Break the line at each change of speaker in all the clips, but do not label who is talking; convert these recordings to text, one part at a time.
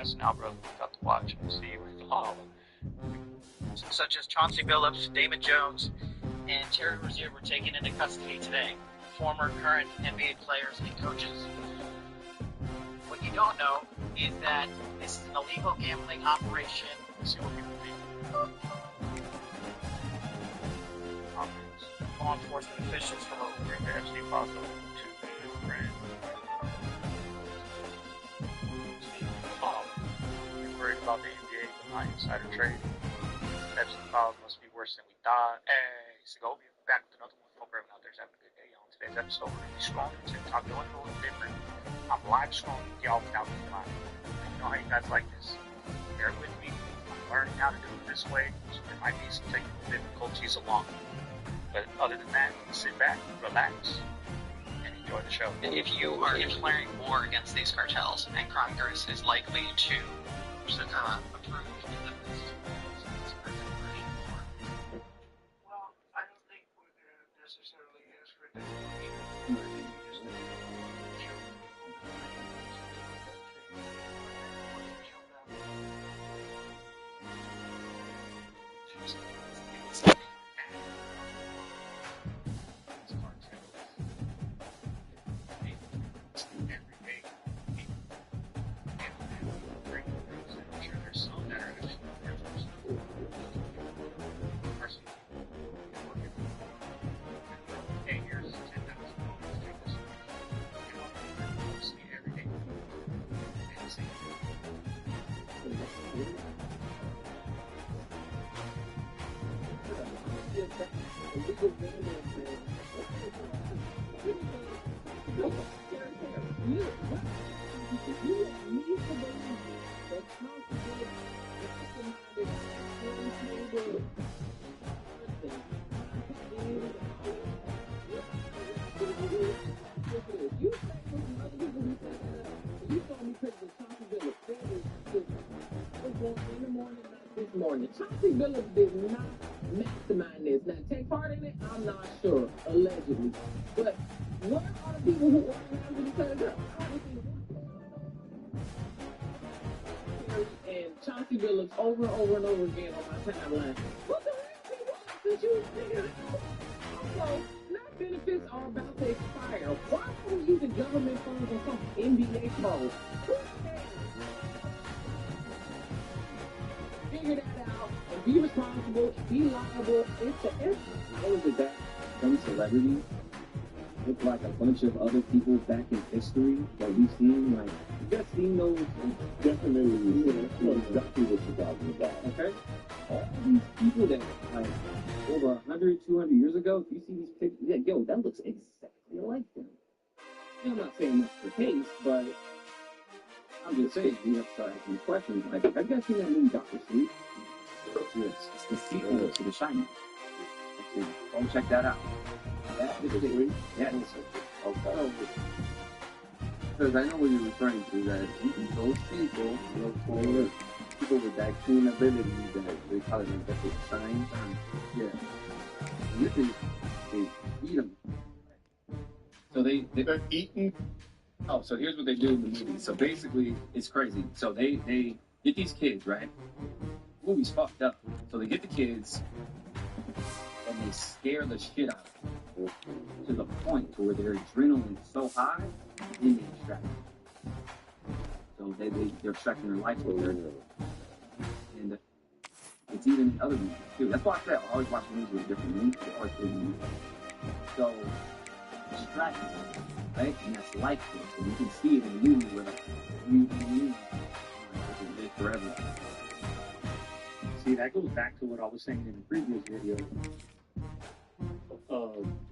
missing out, bro. Got to watch and see Lala.
Such as Chauncey Billups, Damon Jones, and Terry Rozier were taken into custody today. Former, current NBA players and coaches. What you don't know is that this is an illegal gambling operation.
See what people think.
Law enforcement officials from over
They're actually possible to be friends. You're worried about the NBA, my insider trading. Epstein files must be worse than we thought. Hey, Segovia, back with another one. Hope everyone out there's having a good day on today's episode. We're going to be scrolling TikTok, doing it a little different. I'm live scrolling with y'all without the line. You know how you guys like this. Bear with me. I'm learning how to do it this way, so there might be some technical difficulties along. But other than that, sit back, relax, and enjoy the show.
If you are declaring war against these cartels, and Congress is likely to approve
Well, I don't think we're going to necessarily ask for that. I think we just need to show
Chauncey Billups did not mastermind this. Now, take part in it, I'm not sure, allegedly. But where are the people who organized it? Because and Chauncey Billups over and over and over again on my timeline. What the heck did you figure out? Also, not benefits are about to expire. Why are we using government funds on some NBA pros? Figure that out and be responsible, be liable.
What was it that some celebrities look like a bunch of other people back in history that we've seen? Like, you guys seen those?
Definitely, that's exactly what you're talking about.
Okay? All these people that, like, over 100, 200 years ago, if you see these pictures, yeah, yo, that looks exactly like them. And I'm not saying that's the case, but I'm just saying, you have to start asking questions. Like, have you guys seen that movie, Dr. Sleep? Yes, it's the sequel to The Shining. Go check that out. That is it. Yeah, okay.
Because I know what you're referring to, that those people, those people with that keen ability, that they call it like signs. Yeah. And this is, they eat them.
So they're eating. Oh, so here's what they do in the movie. So basically, it's crazy. So they get these kids, right? The movie's fucked up. So they get the kids, and they scare the shit out of them to the point to where their adrenaline's so high, then they extract it. So they're extracting their life away. And it's even in other movies too. That's why I said I always watch movies with different movies. So extracting it, right? And that's life force. And you can see it in the movie where you can live forever.
See, that goes back to what I was saying in the previous video.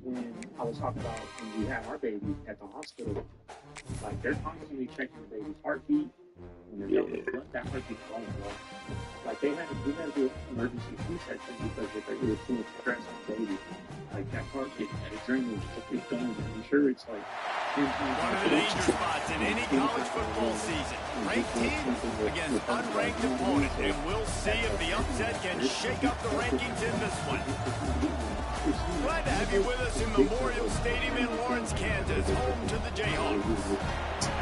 When I was talking about when we had our baby at the hospital, like they're constantly checking the baby's heartbeat. When they're telling them that heartbeat's going, bro. Like we had to do an emergency C-section because it was too much stress on the baby. Like that heartbeat, that adrenaline just keeps going. I'm sure it's like
one of the danger spots in any college football season. Ranked teams against unranked opponents, and we'll see if the upset can shake up the rankings in this one. Glad to have you with us in Memorial Stadium in Lawrence, Kansas, home to the Jayhawks.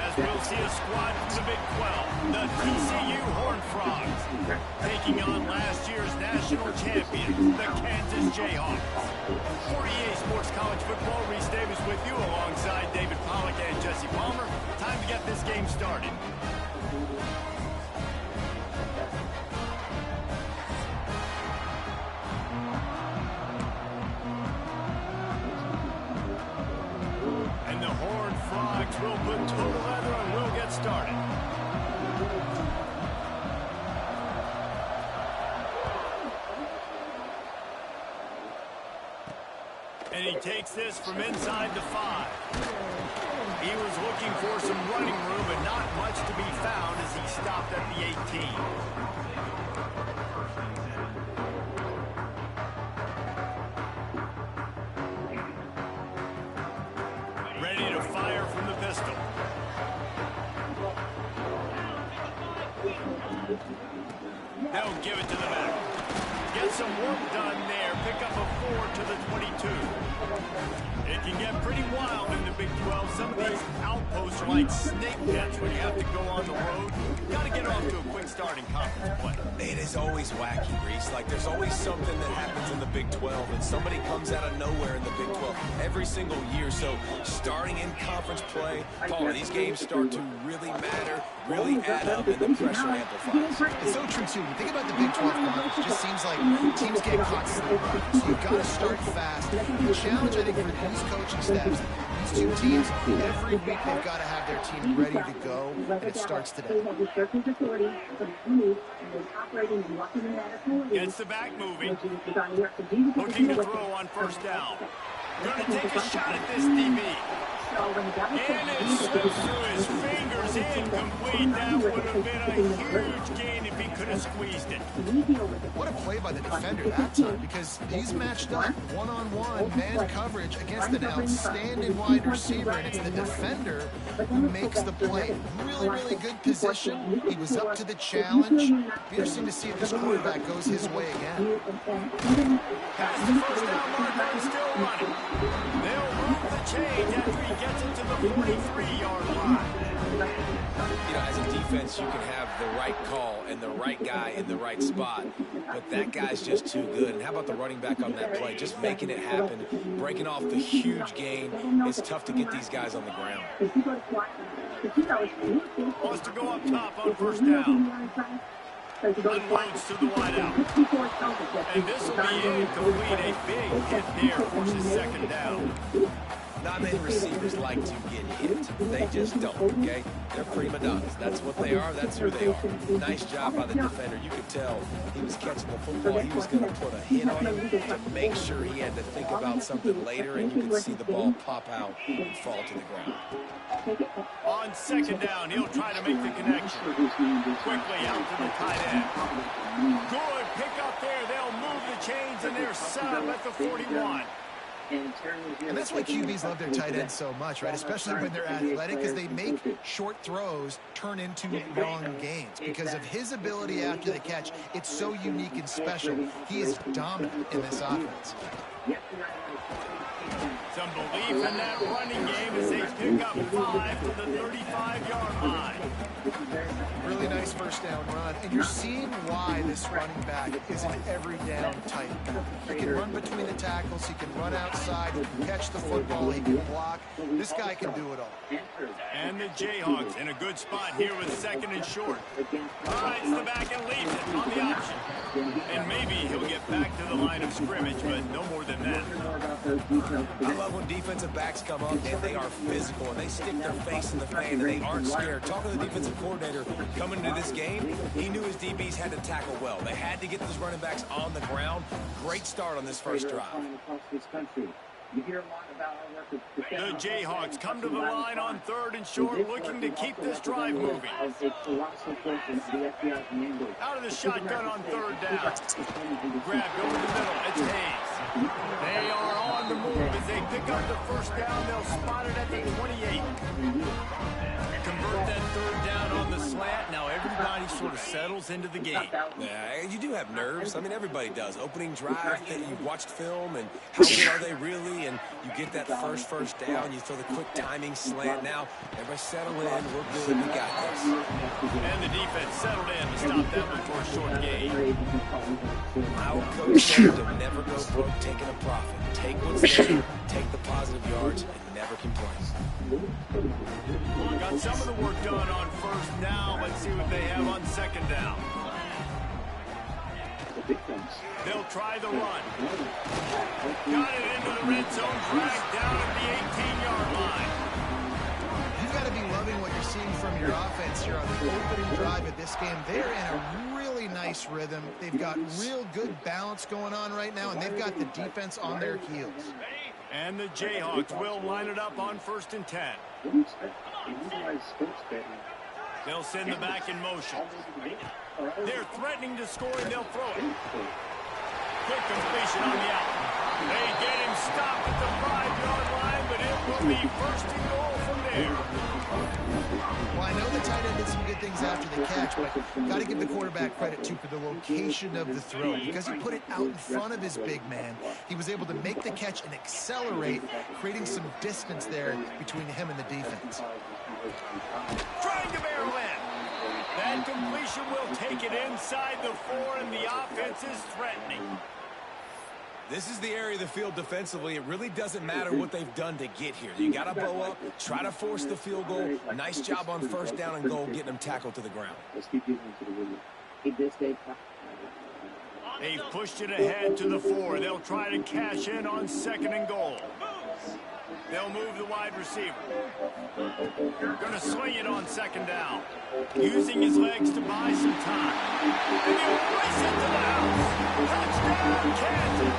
as we'll see a squad from the Big 12, the TCU Horned Frogs, taking on last year's national champions, the Kansas Jayhawks. 48 Sports College Football, Reese Davis with you alongside David Pollack and Jesse Palmer. Time to get this game started. And the Horned Frogs will put total leather and we'll get started. And he takes this from inside the 5. He was looking for some running room, but not much to be found as he stopped at the 18. Ready to fire from the pistol. They'll give it to the back. Get some work done there. Pick up a 4 to the 22. It can get pretty wild in the Big 12. Some of these outposts are like snake pits when you have to go on the road. Got to get off to a quick start in conference play.
It is always wacky, Reese. Like, there's always something that happens in the Big 12, and somebody comes out of nowhere in the Big 12 every single year. So, starting in conference play, Paul, these games start to really matter, really add up, and the pressure amplifies.
It's so true, too. When you think about the Big 12 conference, it just seems like teams get constantly running. So you've got to start fast. The challenge, I think, for these coaching staffs, these two teams, every week they've got to have their team ready to go, and it starts today.
Gets the back moving. Looking to throw on first down. Going to take a shot at this DB. And it slips through his fingers, incomplete. That would have been a huge gain if he could have squeezed it.
What a play by the defender that time, because he's matched up one-on-one man coverage against an outstanding wide receiver, and it's the defender who makes the play. Really, really good position. He was up to the challenge. Be interesting to see if this quarterback goes his way again.
Past the first down marker and still running. They'll move the chains after he gets it to the 43-yard line.
You know, as a defense, you can have the right call and the right guy in the right spot, but that guy's just too good. And how about the running back on that play? Just making it happen, breaking off the huge gain. It's tough to get these guys on the ground.
Wants to go up top on first down. Unloads to the wideout. And this will be incomplete. A big hit there forces second down.
Not many receivers like to get hit. They just don't, okay? They're prima donnas. That's what they are. That's who they are. Nice job by the defender. You could tell he was catching the football. He was going to put a hit on him to make sure he had to think about something later, and you could see the ball pop out and fall to the ground.
On second down, he'll try to make the connection. Quickly out to the tight end. Good pick up there. They'll move the chains, and they're set up at the 41.
And that's why QBs love their tight ends so much, right? Especially when they're athletic, because they make short throws turn into long gains. Because of his ability after the catch, it's so unique and special. He is dominant in this offense.
Some belief in that running game as they pick up 5 to the 35-yard line.
Really nice first down run. And you're seeing why this running back is an every down type. He can run between the tackles. He can run outside. He can catch the football. He can block. This guy can do it all.
And the Jayhawks in a good spot here with second and short. Rides the back and leaves it on the option. And maybe he'll get back to the line of scrimmage, but no more than that.
I love when defensive backs come up and they are physical and they stick their face in the fan and they aren't scared. Talking to the defensive coordinator coming into this game, he knew his DBs had to tackle well. They had to get those running backs on the ground. Great start on this first drive.
The Jayhawks come to the line on third and short, looking to keep this drive moving. Out of the shotgun on third down. Grabbed over the middle. It's Hayes. They are on the move as they pick up the first down. They'll spot it at the 28. Convert that third down on the slant. Now everybody sort of settles into the game.
Yeah, you do have nerves. I mean, everybody does. Opening drive, you've watched film, and how good are they really? And you get that first down, you throw the quick timing slant. Now, everybody settle in. We're good. We got this.
And the defense settled in to stop that one for a short gain.
My old coach said to never go broke taking a profit. Take what's there, take the positive yards, and never complain.
Got some of the work done on first down. Let's see what they have on second down. They'll try the run. Got it into the red zone, dragged down at the 18-yard line.
You've got to be loving what you're seeing from your offense here on the opening drive of this game. They're in a really nice rhythm. They've got real good balance going on right now, and they've got the defense on their heels.
And the Jayhawks will line it up on 1st and 10. They'll send the back in motion. They're threatening to score, and they'll throw it. Quick completion on the out. They get him stopped at the 5-yard line, but it will be 1st and goal from there.
Well, I know the tight end did some good things after the catch, but got to give the quarterback credit, too, for the location of the throw. Because he put it out in front of his big man, he was able to make the catch and accelerate, creating some distance there between him and the defense.
Trying to barrel in. That completion will take it inside the 4, and the offense is threatening.
This is the area of the field defensively. It really doesn't matter what they've done to get here. You got to bow up, try to force the field goal. Nice job on first down and goal, getting them tackled to the ground.
They've pushed it ahead to the 4. They'll try to cash in on 2nd and goal. They'll move the wide receiver. Going to swing it on 2nd down. Using his legs to buy some time. And he'll race it to the house. Touchdown, Kansas.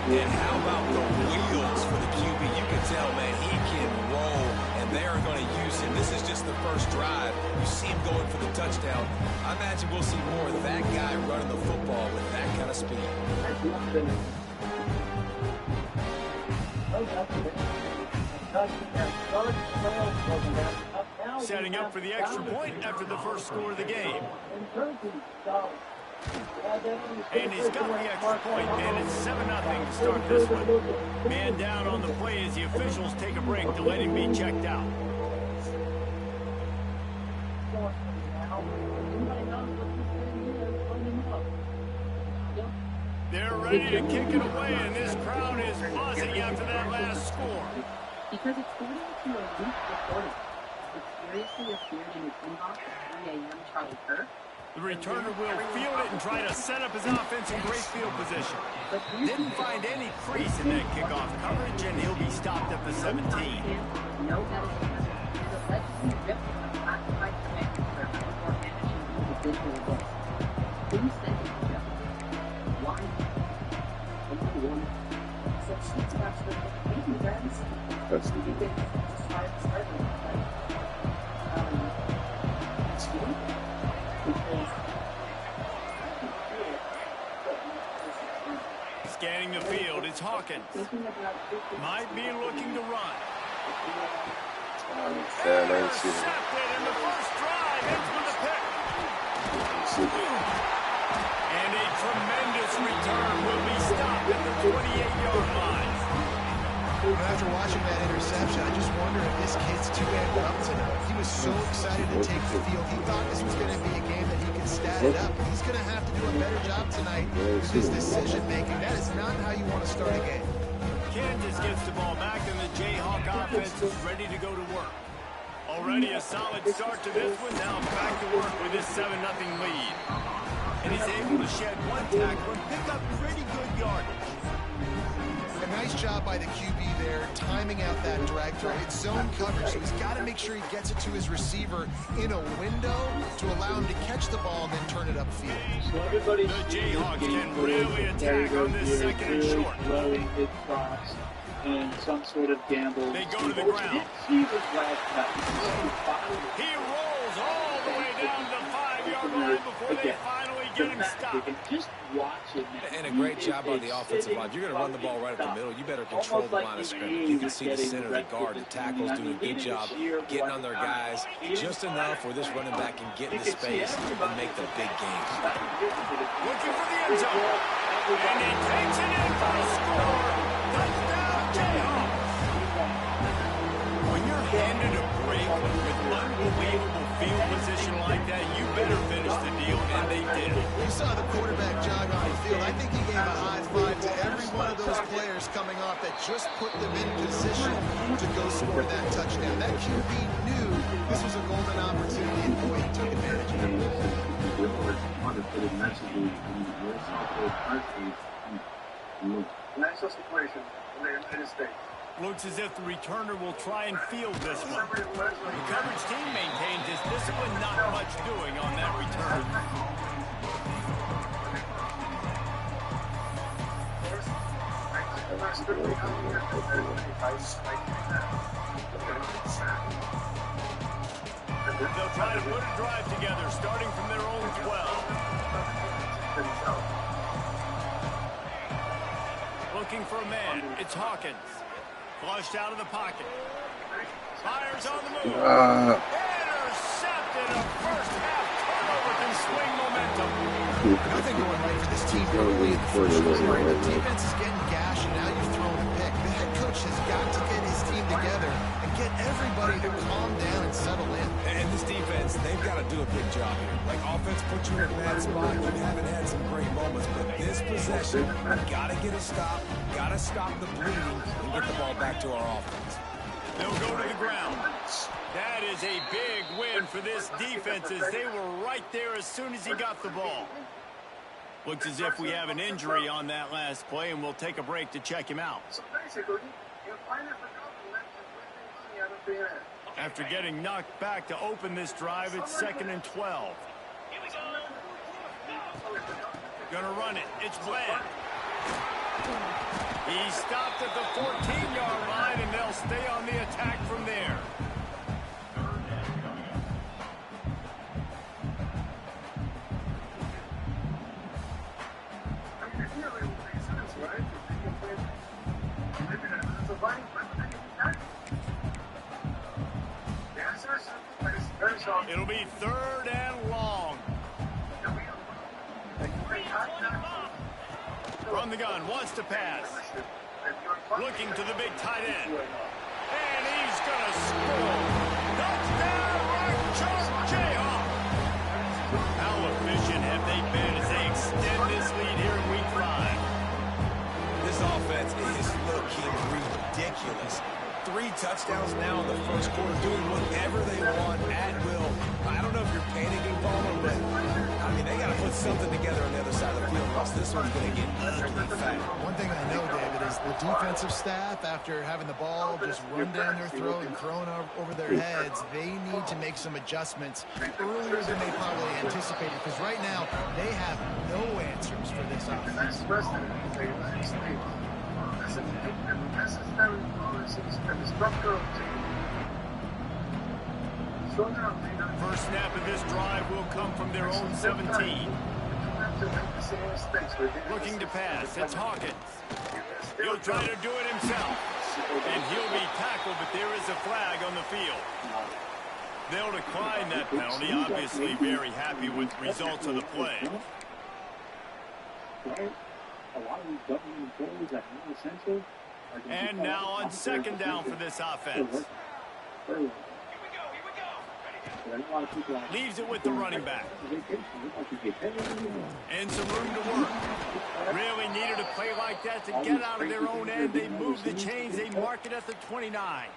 And how about the wheels for the QB? You can tell, man, he can roll, and they are going to use him. This is just the first drive. You see him going for the touchdown. I imagine we'll see more of that guy running the football with that kind of speed.
Setting up for the extra point after the first score of the game. And he's got the extra point, man. It's 7-0 to start this one. Man down on the play as the officials take a break to let him be checked out. They're ready to kick it away, and this crowd is buzzing after that last score.
Because it's 40 to a week recording. It seriously appeared in his inbox at 3 a.m. Charlie Kirk.
The returner will field it and try to set up his offense in great field position. Didn't find any crease in that kickoff coverage, and he'll be stopped at the 17.
No medicine has allegedly ripped a classified command server before managing individual books. Who sent it to them? Why? One. So she's faster than me, friends. That's the thing.
Scanning the field, it's Hawkins. Might be looking to run. Intercepted in the first drive, ends with a pick. And a tremendous return will be stopped at the 28-yard line.
After watching that interception, I just wonder if this kid's too amped up tonight. He was so excited to take the field. He thought this was going to be a game that he could stat it up. He's going to have to do a better job tonight with his decision-making. That is not how you want to start a game.
Kansas gets the ball back, and the Jayhawk offense is ready to go to work. Already a solid start to this one. Now back to work with this 7-0 lead. And he's able to shed one tackle and pick up pretty good yardage.
A nice job by the QB there, timing out that drag throw. It's zone coverage, so he's got to make sure he gets it to his receiver in a window to allow him to catch the ball and then turn it upfield.
The Jayhawks can really attack on this 2nd and short.
And some sort of gamble.
They go to the ground. He rolls all the way down the 5-yard 10-yard line before they finally get him stopped.
Just watch it.
And a great job by the offensive line. If you're going to run the ball right up the middle, you better control the line of scrimmage. You can see the center of the guard, the tackles doing a good job getting on their guys just enough where this running back can get into space and make the big gains.
Looking for the end zone. And he takes it in for a score. Touchdown, Jayhawks. When you're handed a break with unbelievable field position like that, you better finish the deal, and they did.
You saw the quarterback jog on the field. I think he gave a high five to every one of those players coming off that just put them in position to go score that touchdown. That QB knew this was a golden opportunity, and boy, he took advantage of it.
National situation in the United States.
Looks as if the returner will try and field this one. The coverage team maintains his discipline, not much doing on that return. They'll try to put a drive together, starting from their own 12. Looking for a man. It's Hawkins. Flushed out of the pocket. Fires on the move. Intercepted. A first half turnover can swing momentum.
Nothing going right for this team early in the first quarter. The defense is getting gashed, and now you've thrown a pick. The head coach has got to get his team together and get everybody to calm down and settle in.
And this defense, they've got to do a big job here. Like, offense put you in a bad spot. You haven't had some great moments, but this possession, got to get a stop, got to stop the bleeding, and get the ball back to our offense.
They'll go to the ground. That is a big win for this defense, as they were right there as soon as he got the ball. Looks as if we have an injury on that last play, and we'll take a break to check him out.
So basically, you find it for money out of
After getting knocked back to open this drive, it's 2nd and 12. Gonna run it. It's Bland. He stopped at the 14-yard line, and they'll stay on the attack from there. It'll be 3rd and long. From the gun, wants to pass. Looking to the big tight end. And he's going to score. Touchdown, Jayhawks. How efficient have they been as they extend this lead here in week 5?
This offense is looking ridiculous. 3 touchdowns now in the first quarter, doing whatever they want at will. I don't know if you're panicking, Palmer, but I mean, they got to put something together on the other side of the field, else this one's going to get ugly fast.
One thing I know, David, is the defensive staff, after having the ball just run down their throat and thrown over their heads, they need to make some adjustments earlier than they probably anticipated, because right now they have no answers for this offense.
First snap of this drive will come from their own 17. Looking to pass, it's Hawkins. He'll try to do it himself. And he'll be tackled, but there is a flag on the field. They'll decline that penalty, obviously very happy with the results of the play. And now on 2nd down for this offense. Leaves it with the running back. And some room to work. Really needed a play like that to get out of their own end. They move the chains. They mark it at the 29.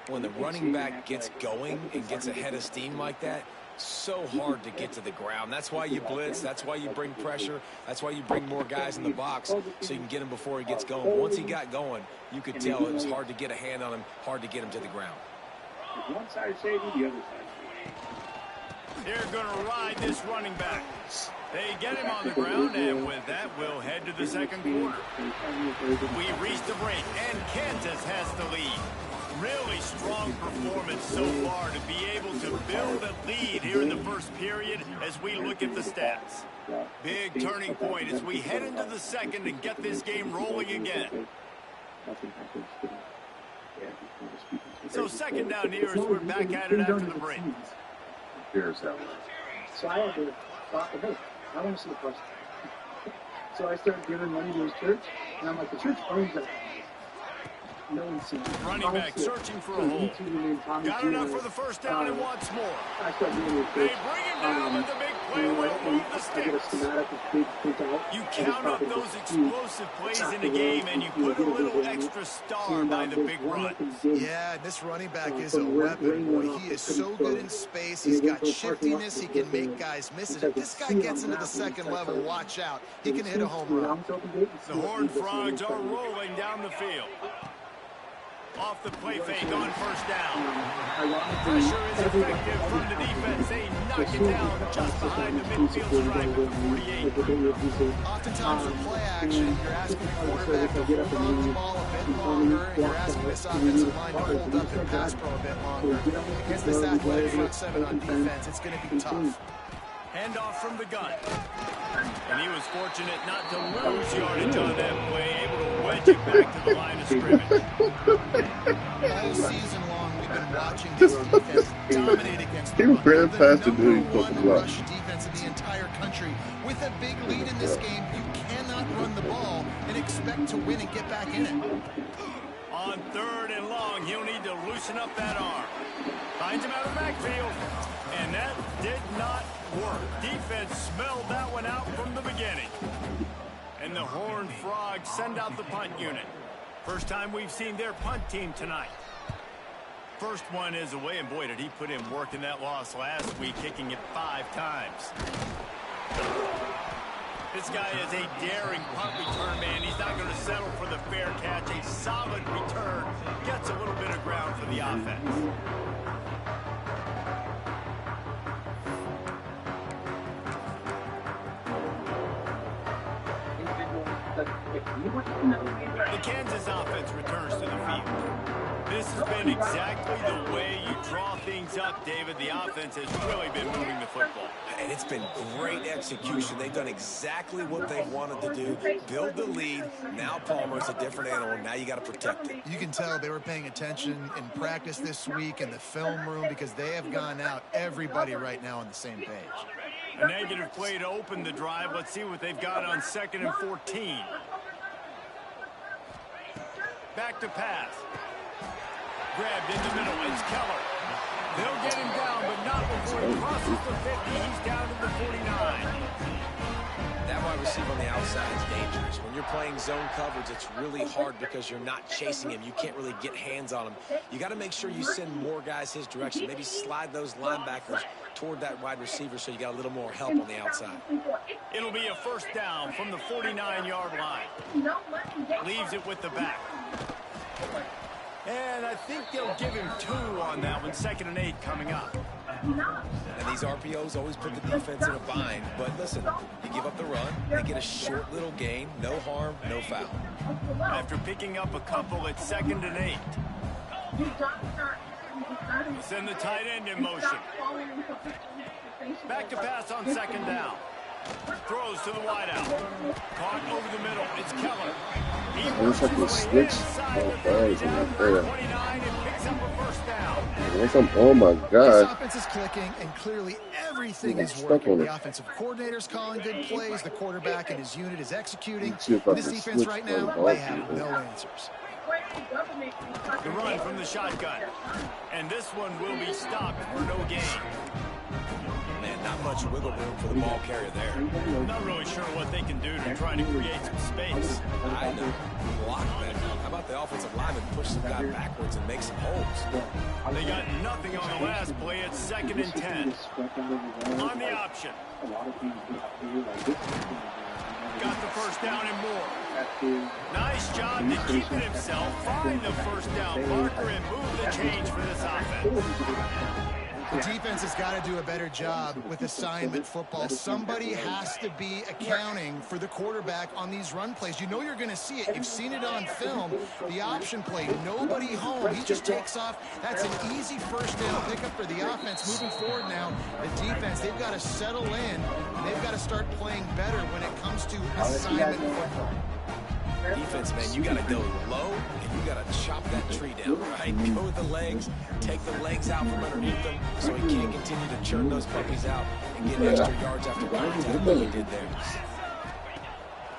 When the running back gets going and gets ahead of steam like that, so hard to get to the ground. That's why you blitz. That's why you bring pressure. That's why you bring more guys in the box so you can get him before he gets going. But once he got going, you could tell it was hard to get a hand on him, hard to get him to the ground.
One side shady, the other side shady.
They're going to ride this running back. They get him on the ground, and with that, we'll head to the 2nd quarter. We reach the break, and Kansas has the lead. Really strong performance so far to be able to build a lead here in the first period as we look at the stats. Big turning point as we head into the second and get this game rolling again. So second down here as we're back at it after the break.
So I had to thought, hey, I want to see the first. So I started giving money to his church, and I'm like, the church owns that. No one's seen it.
Running back searching for a hole. Got enough for the first down and wants more.
I started doing it.
They bring him down with the big play. Will move the sticks. You count up those explosive plays in the game, and you put a little extra star by the big run.
Yeah, this running back is a weapon. Boy, he is so good in space. He's got shiftiness. He can make guys miss it. If this guy gets into the second level, watch out. He can hit a home run.
The Horned Frogs are rolling down the field. Off the play fake on first down. Pressure is effective from the defense. They knock it down just behind the midfield stripe at the 48.
Oftentimes with play action, you're asking the quarterback to hold on the ball a bit longer, and you're asking this offensive line to hold up and pass pro a bit longer. Against this athletic front seven on defense, it's going to be tough.
Handoff from the gun. And he was fortunate not to lose yardage on that play, able to wedge it back to the line of scrimmage.
All season long, we've been watching this defense dominate against the run. The number one rush defense in the entire country. With a big lead in this game, you cannot run the ball and expect to win and get back in it.
On third and long, he'll need to loosen up that arm. Finds him out of the backfield. And that did not work. Defense smelled that one out from the beginning. And the Horned Frogs send out the punt unit. First time we've seen their punt team tonight. First one is away, and boy, did he put in work in that loss last week, kicking it 5 times. This guy is a daring punt return man. He's not going to settle for the fair catch. A solid return. Gets a little bit of ground for the offense. The Kansas offense returns to the field. This has been exactly the way you draw things up, David. The offense has really been moving the football.
And it's been great execution. They've done exactly what they wanted to do. Build the lead. Now Palmer's a different animal. Now you got to protect it.
You can tell they were paying attention in practice this week in the film room because they have gone out, everybody right now on the same page.
A negative play to open the drive. Let's see what they've got on 2nd and 14. Back to pass. Grabbed in the middle. It's Keller. They'll get him down, but not before he crosses the 50. He's down to the 49.
That wide receiver on the outside is dangerous. When you're playing zone coverage, it's really hard because you're not chasing him. You can't really get hands on him. You got to make sure you send more guys his direction. Maybe slide those linebackers toward that wide receiver so you got a little more help on the outside.
It'll be a first down from the 49-yard line. Leaves it with the back. And I think they'll give him 2 on that one. 2nd and 8 coming up.
And these RPOs always put the defense in a bind. But listen, you give up the run, they get a short little gain, no harm, no foul.
After picking up a couple, it's 2nd and 8. Send the tight end in motion. Back to pass on 2nd down. Throws to the wideout. Caught over the middle. It's Keller. He
looks like he switched both guys in that there.
29 and picks up a first down.
Oh my
This
God.
offense is clicking, and clearly everything is working. The offensive coordinator's calling good plays. The quarterback and his unit is executing. And this defense right now, they have no answers.
The run from the shotgun. And this one will be stopped for no gain.
Man, not much wiggle room for the ball carrier there.
Not really sure what they can do to try to create some space.
I know. Block that. How about the offensive lineman push some guy backwards and make some holes?
They got nothing on the last play. It's 2nd and 10. On the option. Got the first down and more. Nice job to keep it himself. Find the first down marker and move the change for this offense.
The defense has got to do a better job with assignment football. Somebody has to be accounting for the quarterback on these run plays. You know you're going to see it. You've seen it on film. The option play, nobody home. He just takes off. That's an easy first down pickup for the offense. Moving forward now, the defense, they've got to settle in, and they've got to start playing better when it comes to assignment football.
Defense, man, you got to go low, and you got to chop that tree down, right? Go with the legs, take the legs out from underneath them so he can't continue to churn those puppies out and get extra yards after contact like he did there.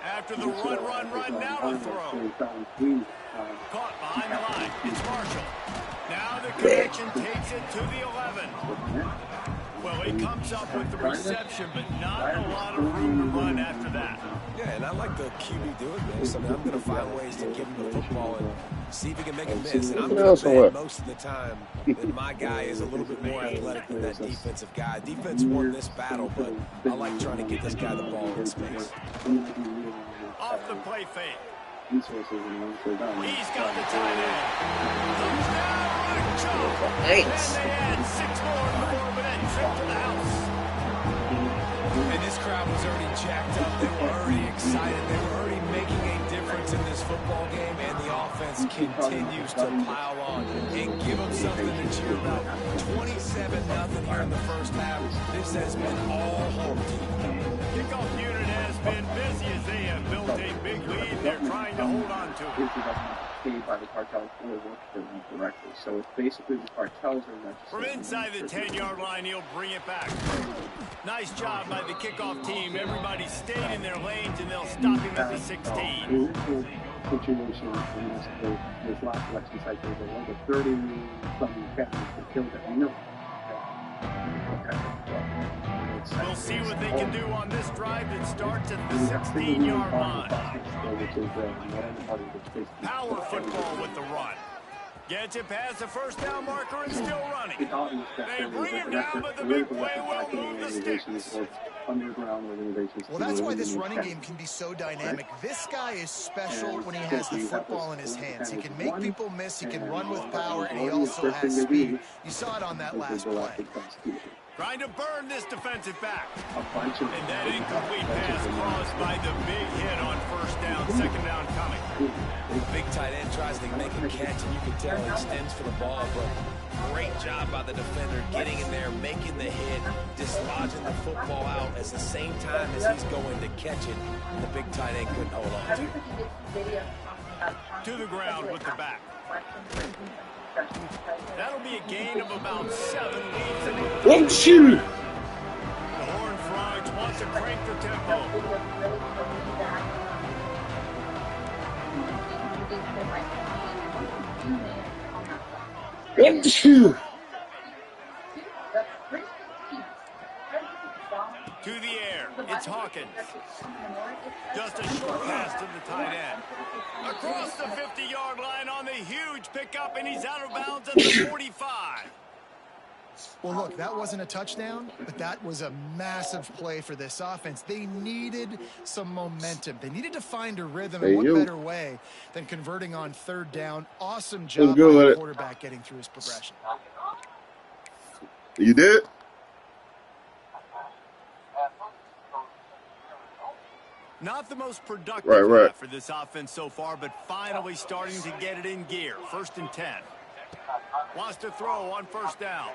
After the run, now the throw. Caught behind the line. It's Marshall. Now the connection takes it to the 11. Well, he comes up with the reception, but not a lot of room to run after that.
Yeah, and I like the QB doing this. I mean, I'm going to find ways to give him the football and see if he can make a miss. And I'm going to bet most of the time that my guy is a little bit more athletic than that defensive guy. Defense won this battle, but I like trying to get this guy the ball in space.
Off the play fake. He's got the tight end. Comes down with a choke.
Thanks.
And they add 6 more before that trip to the house.
And this crowd was already jacked up. They were already excited. They were already making a difference in this football game, and the offense continues to pile on and give them something to cheer about. 27-0 here in the first half. This has been all home team.
Kickoff unit has been busy as they have built a big lead. They're trying to hold on to it.
Paid by the cartels or work for them directly. So it's basically the cartels are not
from inside the 10-yard line, he'll bring it back. Nice job by the kickoff team. Everybody stayed in their lanes, and they'll stop him at the 16.
Situation in this last election cycle, there was a 30-something families that killed it. You know.
We'll see what they can do on this drive that starts at the 16-yard line. Power football with the run. Gets it past the first down marker and still running. They bring him down, but the big play will move the sticks.
Well, that's why this running game can be so dynamic. This guy is special when he has the football in his hands. He can make people miss, he can run with power, and he also has speed. You saw it on that last play.
Trying to burn this defensive back. And that incomplete pass caused by the big hit on first down, second down coming.
The big tight end tries to make a catch, and you can tell he extends for the ball, but great job by the defender getting in there, making the hit, dislodging the football out at the same time as he's going to catch it. And the big tight end couldn't hold on to it.
To the ground with the back. That'll be a gain of about 7 leads.
Oh, shoot!
The Horned Frogs want to crank the tempo.
Oh, shoot!
To the air, it's Hawkins. Just a short pass to the tight end. Across the 50-yard line on the huge pickup, and he's out of bounds at the 45.
Well, look, that wasn't a touchdown, but that was a massive play for this offense. They needed some momentum. They needed to find a rhythm, and what better way than converting on third down. Awesome job by the quarterback getting through his progression.
You did?
Not the most productive half for this offense so far, but finally starting to get it in gear. 1st and 10. Wants to throw on first down.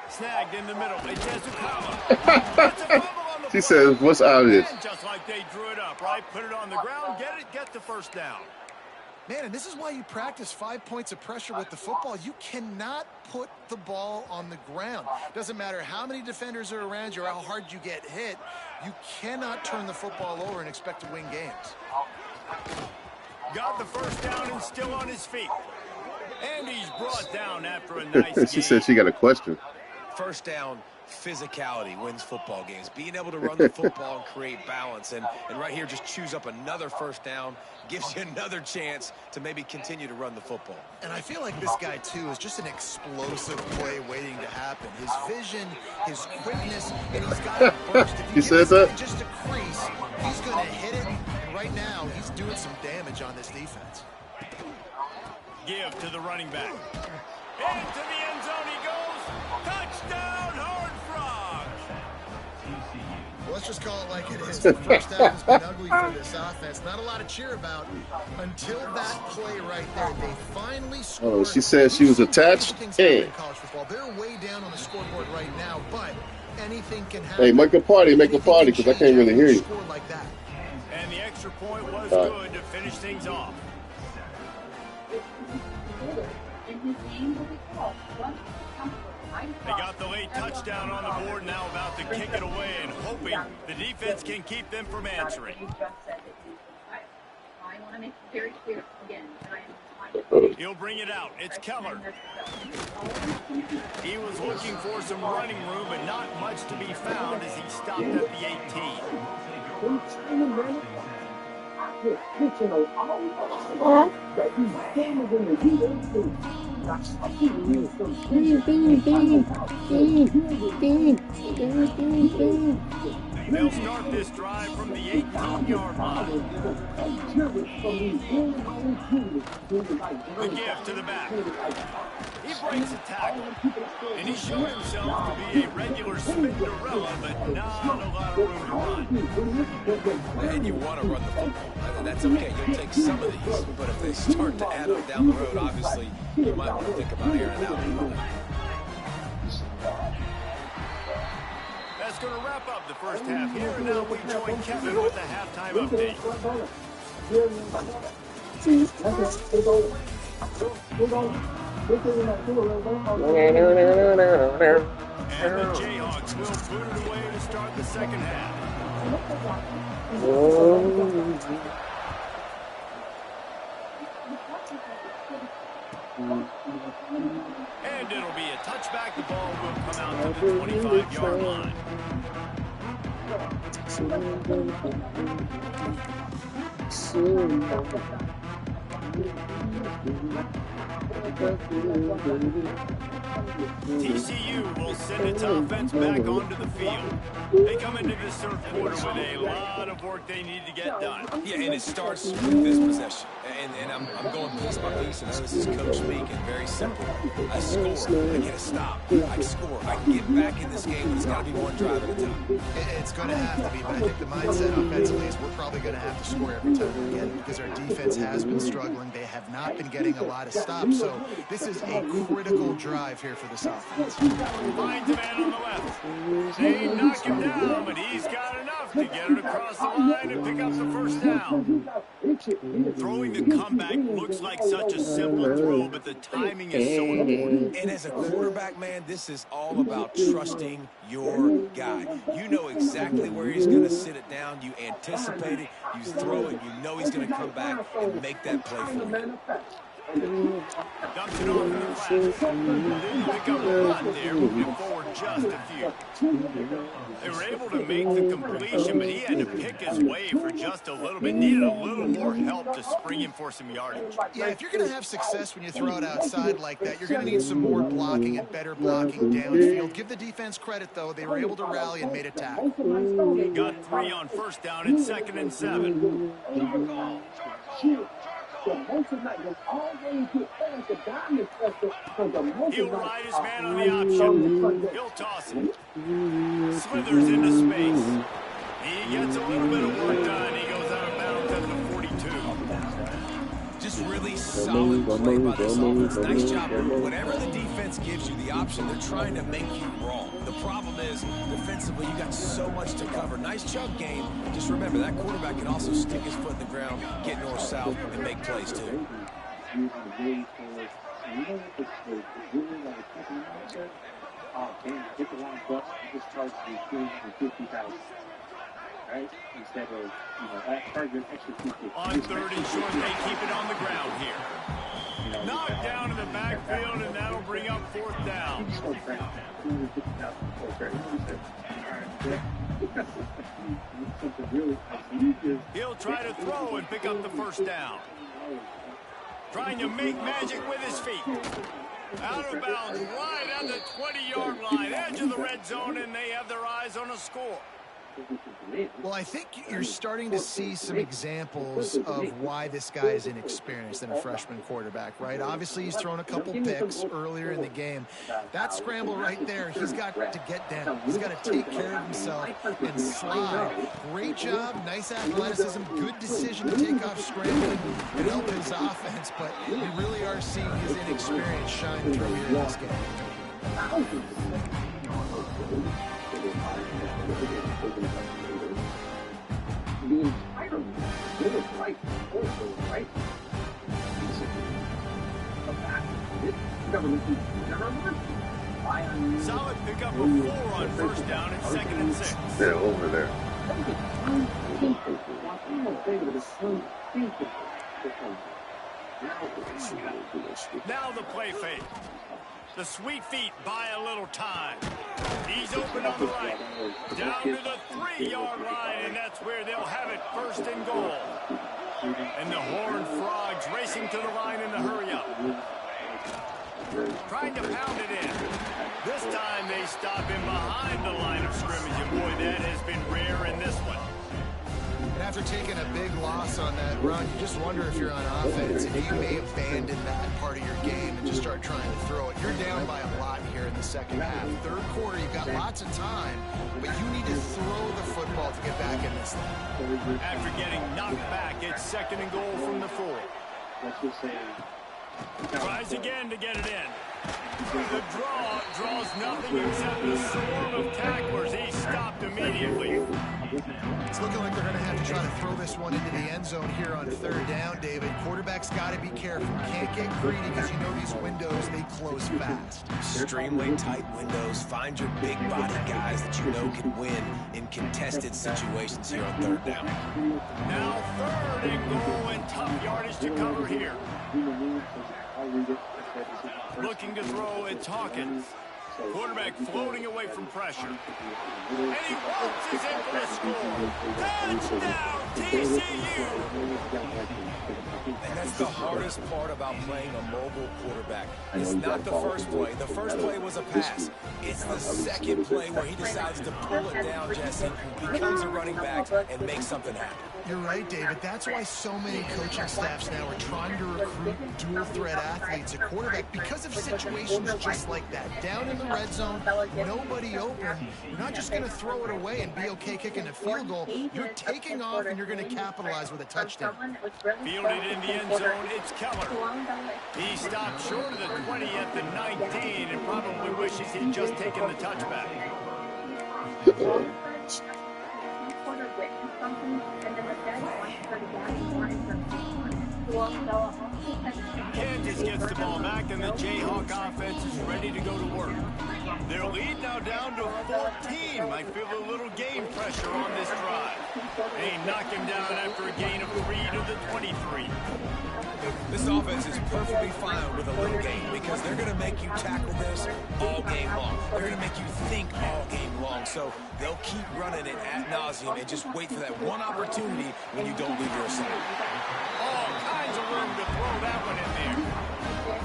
Snagged in the middle. It's Ezukawa.
She says, what's out of this?
Just like they drew it up, right? Put it on the ground, get the first down.
Man, and this is why you practice 5 points of pressure with the football. You cannot put the ball on the ground. Doesn't matter how many defenders are around you or how hard you get hit. You cannot turn the football over and expect to win games.
Got the first down and still on his feet. And he's brought down after a nice
She said she got a question.
First down, physicality wins football games. Being able to run the football and create balance. And right here, just choose up another first down. Gives you another chance to maybe continue to run the football.
And I feel like this guy, too, is just an explosive play waiting to happen. His vision, his quickness, and he's got a burst. If you
said that?
Just a crease, he's going to hit it. And right now, he's doing some damage on this defense.
Give to the running back. Into the end zone he goes. Touchdown, Horned Frogs!
Well, let's just call it like it is. The first half has been ugly for this offense. Not a lot to cheer about until that play right there. They finally scored.
Oh, she said she was attached. Hey.
In college football. They're way down on the scoreboard right now, but anything can happen.
Hey, make a party, because I can't really hear you.
Like that.
And the extra point was good to finish things off. They got the late touchdown on the board, now about to kick it away and hoping the defense can keep them from answering.
I want to make it very clear again.
He'll bring it out. It's Keller. He was looking for some running room, but not much to be found as he stopped at the 18. They'll start this drive from the 18-yard line. The gift to the back. He breaks a tackle. And he showed himself to be a regular Cinderella, but not a lot of room to run.
And you want to run the football. That's okay. You'll take some of these. But if they start to add up down the road, obviously, you might want to think about airing it out.
That's going to wrap up the first half here. And now we join Kevin with the halftime update. And the Jayhawks will put it away to start the second half. And it'll be a touchback. The ball will come out to the 25-yard line. TCU will send its offense back onto the field. They come into this third quarter with a lot of work they need to get done.
Yeah, and it starts with this possession. And I'm going piece by piece. And this is Coach speaking. Very simple. I score. I get a stop. I score. I can get back in this game, but it's got to be one drive at a time.
It's going to have to be, but I think the mindset offensively is we're probably going to have to score every time again because our defense has been struggling. They have not been getting a lot of stops. So this is a critical drive here for this offense.
Finds a man on the left. They knock him down, but he's got enough to get it across the line and pick up the first down. Throwing the comeback looks like such a simple throw, but the timing is so important.
And as a quarterback, man, this is all about trusting your guy. You know exactly where he's going to sit it down. You anticipate it. You throw it. You know he's going to come back and make that play for you.
Dumps it off in the flat. Didn't pick up a lot there, moved it forward just a few. They were able to make the completion, but he had to pick his way for just a little bit. Needed a little more help to spring him for some yardage.
Yeah, if you're going to have success when you throw it outside like that, you're going to need some more blocking and better blocking downfield. Give the defense credit, though. They were able to rally and made a tackle.
Got 3 on first down. It's 2nd and 7. He'll ride his man on the option. He'll toss it. Slithers into space. He gets a little bit of work done. He goes out of bounds at the 42.
Just really solid play by this offense. Nice job. Whatever the defense gives you the option, they're trying to make you wrong. The problem is, defensively, you got so much to cover. Nice chunk game. Just remember, that quarterback can also stick his foot in the ground, get north-south, and make plays, too.
Right? Instead of, target extra people.
On 3rd and short, they keep it on the ground here. Knocked down in the backfield, and that'll bring up 4th down. He'll try to throw and pick up the 1st down. Trying to make magic with his feet. Out of bounds, right at the 20-yard line, edge of the red zone, and they have their eyes on a score.
Well, I think you're starting to see some examples of why this guy is inexperienced in a freshman quarterback, right? Obviously, he's thrown a couple picks earlier in the game. That scramble right there, he's got to get down. He's got to take care of himself and slide. Great job, nice athleticism, good decision to take off scrambling and help his offense, but we really are seeing his inexperience shine through here in this game.
The entire middle right, also right. This government never worked.
Solid pickup of 4 on first down and 2nd and 6.
Yeah, over there.
Now the play fake. The sweet feet buy a little time. He's open on the right. Down to the 3-yard line, and that's where they'll have it, 1st and goal. And the Horned Frogs racing to the line in the hurry-up. Trying to pound it in. This time they stop him behind the line of scrimmage, and boy, that has been rare in this one.
And after taking a big loss on that run, you just wonder if you're on offense, if you may abandon that part of your game and just start trying to throw it. You're down by a lot here in the second half. Third quarter, you've got lots of time, but you need to throw the football to get back in this thing.
After getting knocked back, it's 2nd and goal from the 4. Tries again to get it in. The draw draws nothing except a swarm of tacklers. He stopped immediately.
It's looking like they're going to have to try to throw this one into the end zone here on 3rd down, David. Quarterback's got to be careful. Can't get greedy because you know these windows, they close fast.
Extremely tight windows. Find your big body guys that you know can win in contested situations here on 3rd down.
Now 3rd and goal and tough yardage to cover here. Looking to throw, it's Hawkins. Quarterback floating away from pressure. And he wants his in for a score. Touchdown, TCU!
And that's the hardest part about playing a mobile quarterback. It's not the first play. The first play was a pass. It's the second play where he decides to pull it down, Jesse, becomes a running back, and makes something happen.
You're right, David. That's why so many coaching staffs now are trying to recruit dual-threat athletes at quarterback because of situations just like that. Down in the red zone, nobody open. You're not just going to throw it away and be okay kicking a field goal. You're taking off, and you're going to capitalize with a touchdown.
Fielded in the end zone, it's Keller. He stopped short of the 20 at the 19 and probably wishes he'd just taken the touchback. Kansas gets the ball back, and the Jayhawk offense is ready to go to work. Their lead now down to 14. Might feel a little game pressure on this drive. They knock him down after a gain of 3 to the 23.
This offense is perfectly fine with a little game because they're going to make you tackle this all game long. They're going to make you think all game long. So they'll keep running it ad nauseum and just wait for that one opportunity when you don't leave your assignment.
All kinds of room to throw that one in there.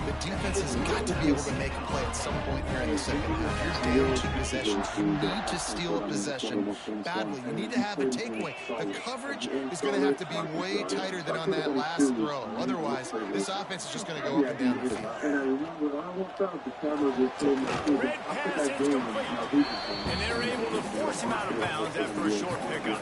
The defense has got to be able to make a play at some point here in the second half. You're down 2 possessions. You need to steal a possession badly. You need to have a takeaway. The coverage is going to have to be way tighter than on that last throw. Otherwise, this offense is just going to go up and down the field.
Red pass is complete, and they're able to force him out of bounds after a short pickup.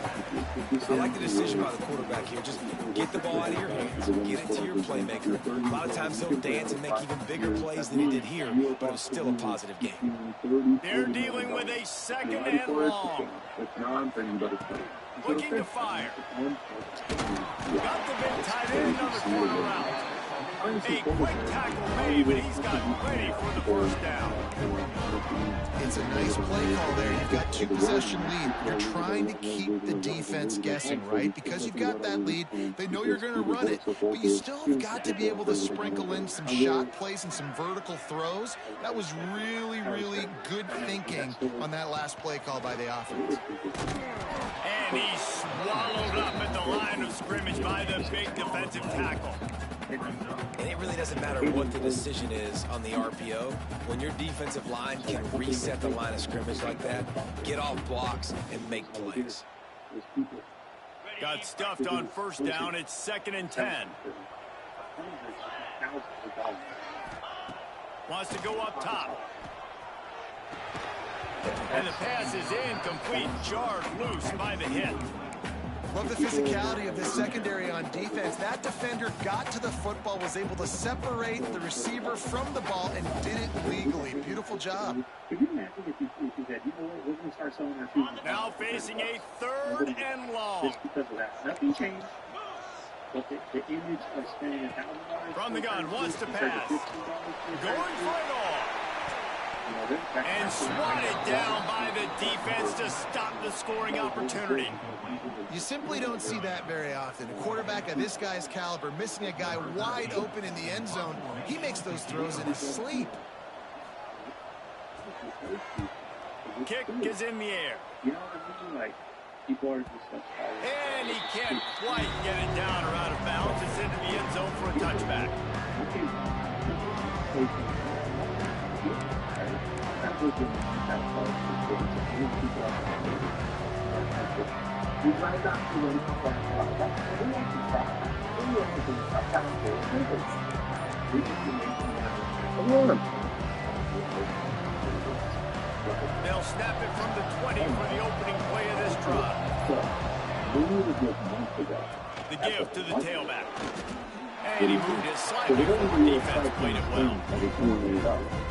I like the decision by the quarterback here. Just get the ball out of your hands, get it to your playmaker. A lot of times he'll dance and make even bigger plays than he did here, but it was still a positive game.
They're dealing with a 2nd and long. Looking to fire. Got the big tight end on the corner route. A quick tackle made, but he's got plenty for the 1st down.
It's a nice play call there. You've got 2 possession lead. You're trying to keep the defense guessing, right? Because you've got that lead, they know you're going to run it, but you still have got to be able to sprinkle in some shot plays and some vertical throws. That was really, really good thinking on that last play call by the offense.
And he's swallowed up at the line of scrimmage by the big defensive tackle.
And it really doesn't matter what the decision is on the RPO. When your defensive line can reset the line of scrimmage like that, get off blocks, and make plays.
Got stuffed on first down. It's 2nd and 10. Wants to go up top. And the pass is incomplete. Jarred loose by the hit.
Love the physicality of this secondary on defense. That defender got to the football, was able to separate the receiver from the ball, and did it legally. Beautiful job.
Could you imagine if you said, you know what, we're going to start selling our shoes?
Now facing a 3rd and long.
Just because of that. Nothing changed. But the image of spending $1,000.
From the gun, wants to pass. Going for it all. And swatted down by the defense to stop the scoring opportunity.
You simply don't see that very often. A quarterback of this guy's caliber missing a guy wide open in the end zone. He makes those throws in his sleep.
Kick is in the air.
You know what I mean? Like, people are just
and he can't quite get it down or out of bounds. It's into the end zone for a touchback. They'll snap it from the 20 for the opening play of this drive. The give to the tailback. And he moved it slightly forward. Defense played it well.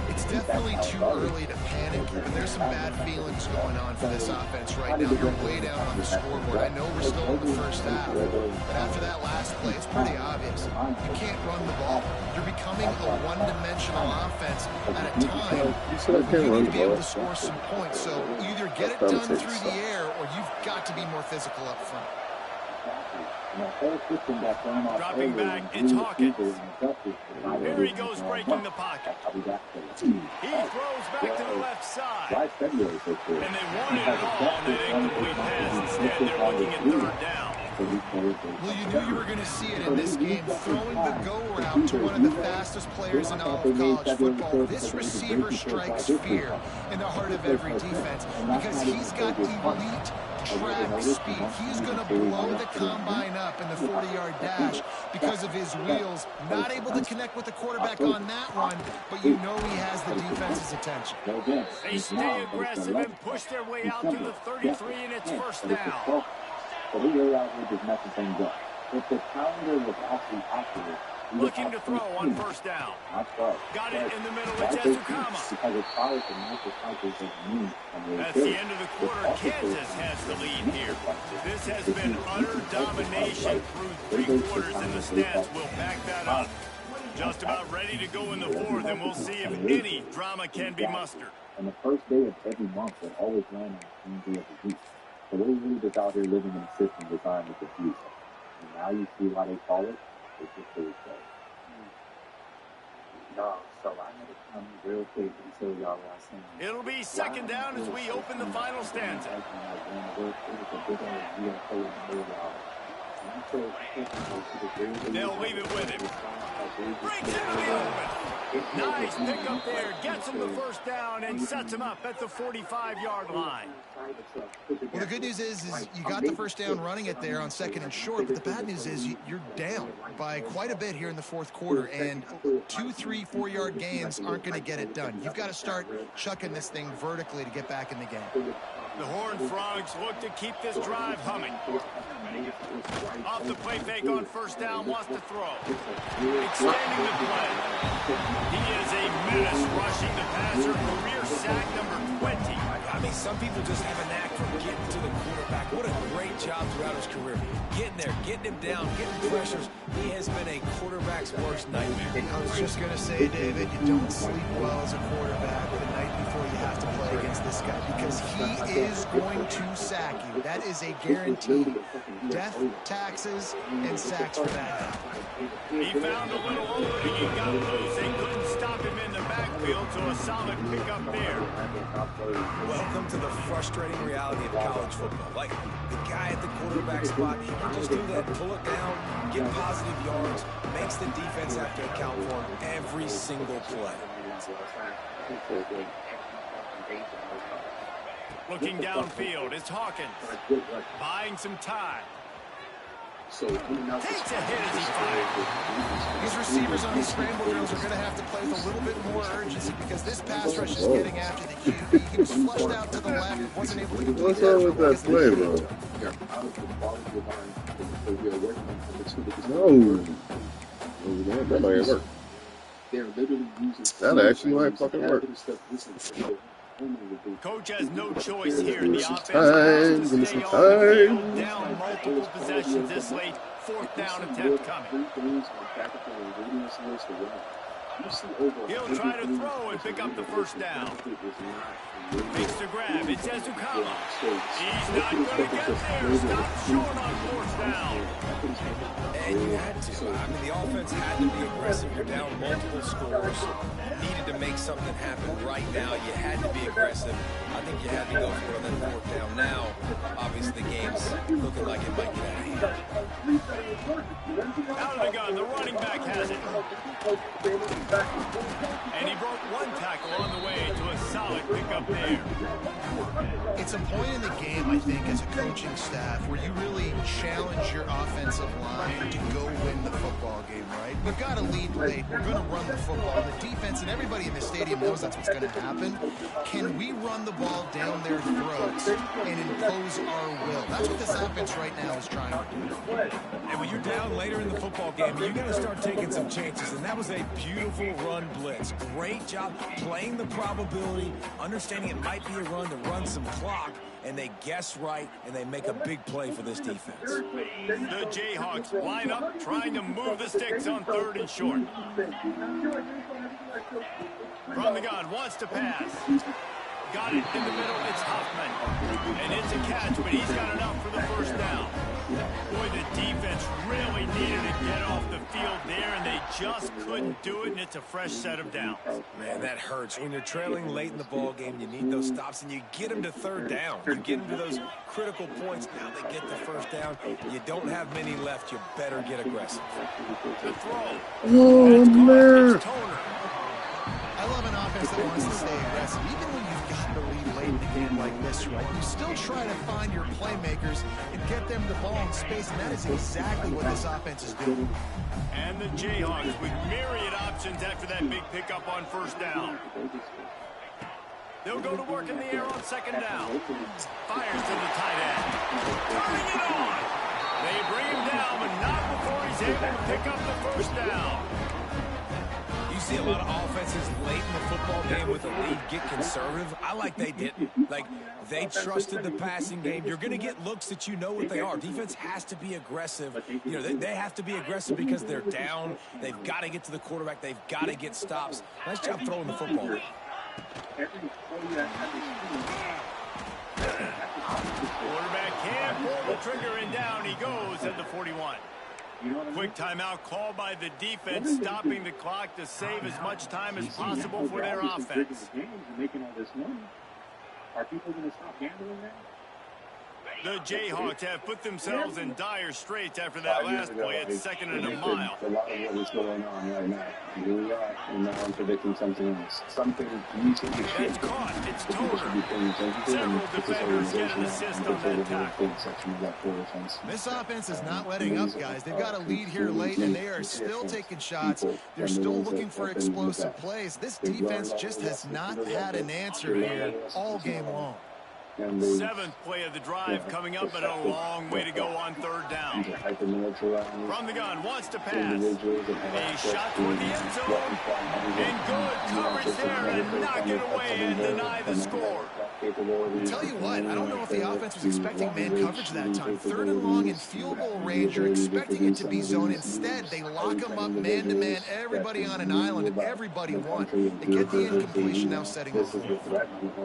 It's definitely too early to panic, but there's some bad feelings going on for this offense right now. You're way down on the scoreboard. I know we're still in the first half, but after that last play, it's pretty obvious. You can't run the ball. You're becoming a one-dimensional offense at a time. You need to be able to score some points, so either get it done through the air or you've got to be more physical up front.
Dropping back, it's Hawkins. Here he goes, breaking the pocket. He throws back to the left side. And they wanted it all on that incomplete pass. Instead, they're looking at 3rd down.
Well, you knew you were going to see it in this game. Throwing the go route to one of the fastest players in all of college football. This receiver strikes fear in the heart of every defense because he's got elite track speed. He's going to blow the combine up in the 40-yard dash because of his wheels. Not able to connect with the quarterback on that one, but you know he has the defense's attention.
They stay aggressive and push their way out to the 33, and it's 1st down.
So we go out here just messing things up. If the calendar was actually accurate,
looking to throw on 1st down. Got it in the middle of Jezukama. That's the end of the quarter. Kansas has the lead here. This has been utter domination through 3 quarters, and the stats will back that up. Just about ready to go in the 4th, and we'll see if any drama can be mustered.
And the first day of every month, they're always running on the day of the week. So we're really just out here living in a system designed with the future. And now you see why they call it. It's just what it says. No, so I had to come real quick and tell y'all what I seen.
It'll be 2nd down as we open the final stanza. They'll leave it with him. Breaks into the open. Nice pickup there. Gets him the 1st down and sets him up at the 45-yard line.
Well, the good news is you got the 1st down running it there on 2nd and short, but the bad news is you're down by quite a bit here in the 4th quarter, and 2, 3, 4-yard gains aren't going to get it done. You've got to start chucking this thing vertically to get back in the game.
The Horned Frogs look to keep this drive humming. Off the play fake on 1st down, wants to throw. Extending the play. He is a menace rushing the passer. Career sack number 20.
I mean, some people just have a knack for getting to the quarterback. What a great job throughout his career. Getting there, getting him down, getting pressures. He has been a quarterback's worst nightmare.
I was just going to say, David, you don't sleep well as a quarterback the night before you have to play against this guy because he is going to sack you. That is a guarantee. Death, taxes, and sacks for that.
He found a little opening. He got loose. They couldn't stop him in the backfield. downfield, so a solid pickup there.
Welcome to the frustrating reality of college football. Like, the guy at the quarterback spot, he can just do that, pull it down, get positive yards, makes the defense have to account for him every single play.
Looking downfield, it's Hawkins. Buying some time. Takes a hit as he fires.
These receivers on these scramble drills are going to have to play with a little bit more urgency because this pass rush is getting after the QB. He was flushed out to the left, wasn't able to complete
What's wrong with that play, bro? No, that might work. That actually might fucking work.
Coach has no choice here. The offense
Give me
has
some
to stay on the
time.
field, down multiple possessions this late. Fourth down attempt coming. He'll try to throw and pick up the first down. Makes the grab. It's Ezukama. He's not going to get there. Stop short on fourth down.
And you had to. I mean, the offense had to be aggressive. You're down multiple scores. Needed to make something happen right now. You had to be aggressive. I think you had to go for it on that fourth down. Now, obviously, the game's looking like it might get out of hand.
Out of the gun. The running back has it. And he broke one tackle on the way to a solid pickup there.
It's a point in the game, I think, as a coaching staff where you really challenge your offensive line to go win the football game, right? We've got to lead late. We're going to run the football. The defense and everybody in the stadium knows that's what's going to happen. Can we run the ball down their throats and impose our will? That's what this offense right now is trying to do.
And when you're down later in the football game, you got to start taking some chances. And that was a beautiful run blitz. Great job playing the probability, understanding it might be a run to run some clock, and they guess right, and they make a big play for this defense.
The Jayhawks line up, trying to move the sticks on third and short. From the gun, wants to pass. Got it in the middle, it's Huffman. And it's a catch, but he's got enough for the first down. Boy, the defense really needed to get off the field there, and they just couldn't do it, and it's a fresh set of downs.
Man, that hurts. When you're trailing late in the ball game, you need those stops, and you get them to third down. You get them to those critical points. Now they get the first down. You don't have many left. You better get aggressive.
The throw.
Oh, man.
It's Toner.
I love an offense that wants to stay aggressive. Even when you've got the lead late in a game like this, right? You still try to find your playmakers and get them the ball in space, and that is exactly what this offense is doing.
And the Jayhawks with myriad options after that big pickup on first down. They'll go to work in the air on second down. Fires to the tight end. Turning it on. They bring him down, but not before he's able to pick up the first down.
You see a lot of offenses late in the football game with a lead get conservative. I like they didn't. Like, they trusted the passing game. You're going to get looks that you know what they are. Defense has to be aggressive. You know, they have to be aggressive because they're down. They've got to get to the quarterback. They've got to get stops. Nice job throwing the football.
Quarterback can't pull the trigger, and down he goes at the 41. Quick timeout called by the defense, stopping the clock to save as much time as possible for their offense.
Are people going to stop gambling now?
The Jayhawks have put themselves in dire straits after that last play at second and a mile.
A lot of what is going on right now. Here we are, and now I'm predicting something else. Something you should be
It's caught. It's Toner. Several defenders get an assist on that tackle.
This offense is not letting up, guys. They've got a lead here late, and they are still taking shots. They're still looking for explosive plays. This defense just has not had an answer here all game long.
Seventh play of the drive coming up, but a long way to go on third down. From the gun, wants to pass. A shot toward the end zone. And good coverage there to knock it away and deny the score.
Tell you what, I don't know if the offense was expecting man coverage that time. Third and long in field goal range, you're expecting it to be zone. Instead, they lock them up man-to-man, everybody on an island, and everybody won. They get the incompletion, now setting the floor.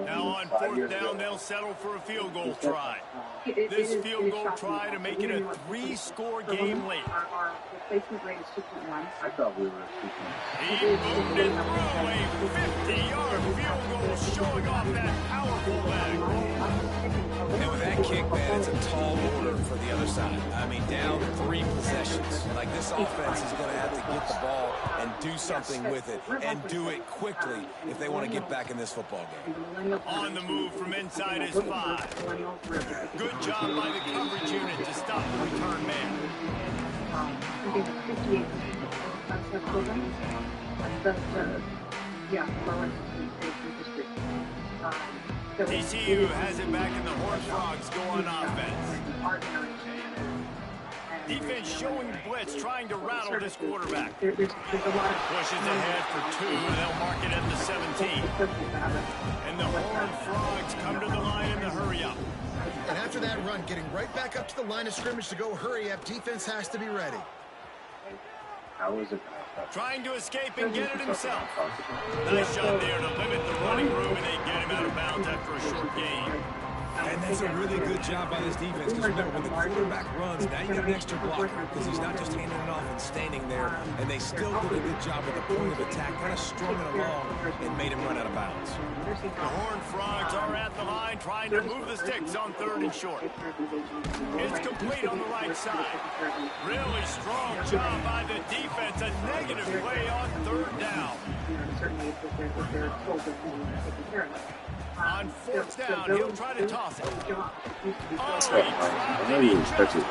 Now on fourth down, they'll settle battle for a field goal try. This field goal try to make it a 3-score game late.
Our replacement rate is 2.1.
I thought we were at 2.1.
He moved it through a 50-yard field goal, showing off that powerful leg.
And with that kick, man, it's a tall order for the other side. I mean, down 3 possessions. Like, this offense is going to have to get the ball and do something with it, and do it quickly if they want to get back in this football game.
On the move from inside his 5. Good job by the coverage unit to stop the return man. TCU has it back in the Horned Frogs go on offense. Defense showing blitz, trying to rattle this quarterback. Pushes ahead for 2, and they'll mark it at the 17. And the Horned Frogs come to the line in the hurry-up.
And after that run, getting right back up to the line of scrimmage to go hurry up, defense has to be ready.
How is it?
Trying to escape and get it himself. Nice shot there to limit the running room, and they get him out of bounds after a short gain.
And that's a really good job by this defense, because remember, when the quarterback runs, now you got an extra blocker, because he's not just handing it off and standing there, and they still did a good job with the point of attack, kind of strung it along and made him run out of bounds.
The Horned Frogs are at the line, trying to move the sticks on 3rd and short. It's complete on the right side. Really strong job by the defense. A negative play on 3rd down. On 4th down, he'll try to toss it. Oh, he lost his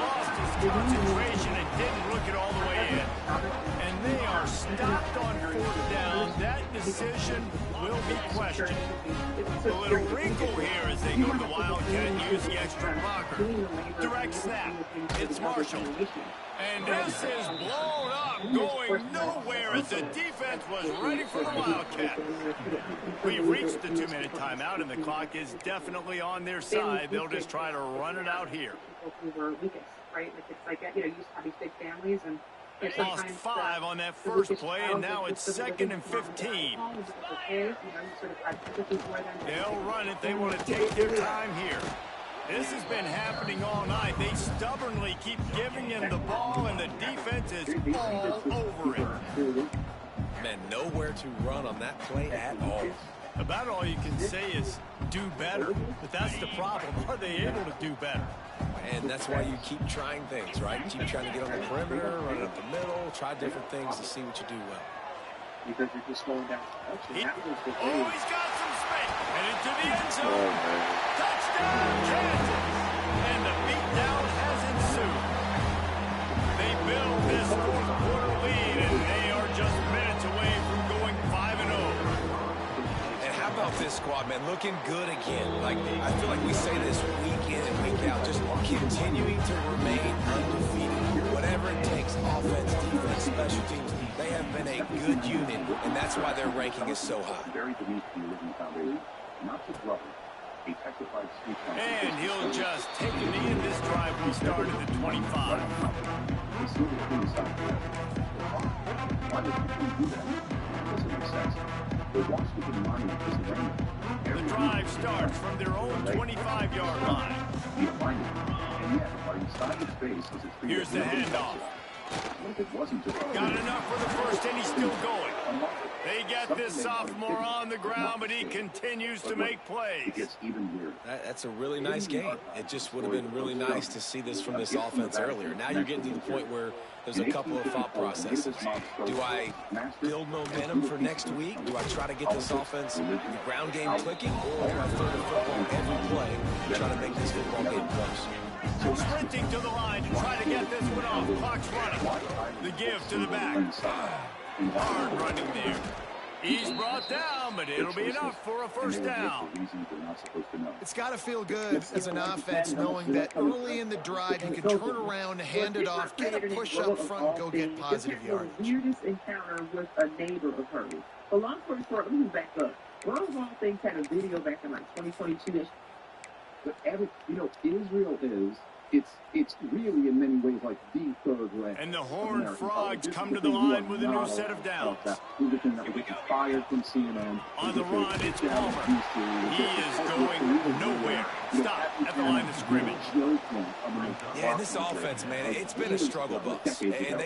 concentration and didn't look it all the way in. And they are stopped on 4th down. That decision will be questioned. A little wrinkle here as they go to the Wildcat and use the extra blocker. Direct snap. It's Marshall. And this is blown up, going nowhere as the defense was ready for the Wildcat. We've reached the 2-minute timeout, and the clock is definitely on their side. They'll just try to run it out here. Lost 5 on that first play, and now it's 2nd and 15. They'll run it. They want to take their time here. This has been happening all night. They stubbornly keep giving him the ball, and the defense is all over it.
Man, nowhere to run on that play at all.
About all you can say is do better, but that's the problem. Are they able to do better?
And that's why you keep trying things, right? Keep trying to get on the perimeter, run it up the middle, try different things to see what you do well.
Because you're just slowing down.
He's got some space. And into the end zone. Touchdown, Kansas. And the beatdown has ensued. They build this 4th quarter lead, and they are just minutes away from going 5-0.
And how about this squad, man? Looking good again. Like, I feel like we say this week in and week out, just continuing to remain undefeated. Whatever it takes, offense, defense, special teams, they have been a good unit, and that's why their ranking is so high.
And he'll just take a knee, and this drive will start at the 25. The drive starts from their own 25-yard line. Here's the handoff. Got enough for the first, and he's still going. They get this sophomore on the ground, but he continues to make plays.
That's a really nice game. It just would have been really nice to see this from this offense earlier. Now you're getting to the point where there's a couple of thought processes. Do I build momentum for next week? Do I try to get this offense, the ground game clicking? Or do I throw the football every play and try to make this football game close?
Sprinting to the line to try to get this one off. Clock's running. The give to the back. Hard running there. He's brought down, but it'll be enough for a first down.
It's got to feel good as an offense knowing that early in the drive you can turn around, hand it off, get a push up front, go get positive yardage.
Weirdest encounter with a neighbor of hers. But long story short, let me back up. Girls of all things had a video back in like 2022.
But Israel is, it's really in many ways like the third way.
And the Horned Frogs come to the line with a new set of downs.
Fired from CNN.
On the run, it's Palmer. He is going nowhere. Stop at the line of scrimmage.
Yeah, and this offense, man, it's been a struggle bus. And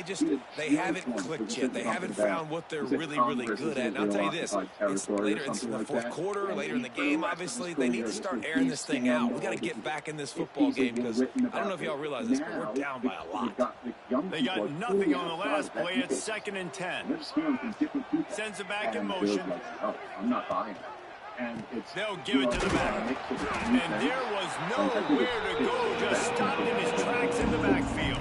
they haven't clicked yet. They haven't found what they're really, really good at. And I'll tell you this, it's later in the fourth quarter, later in the game, obviously, they need to start airing this thing out. We got to get back in this football game because I don't know if y'all realize this, but we're down by a lot.
They got nothing on the last play. It's 2nd and 10. Sends it back in motion.
I'm not buying it. And
they'll give it to the back. And there was nowhere to go, just stopped in his tracks in the backfield.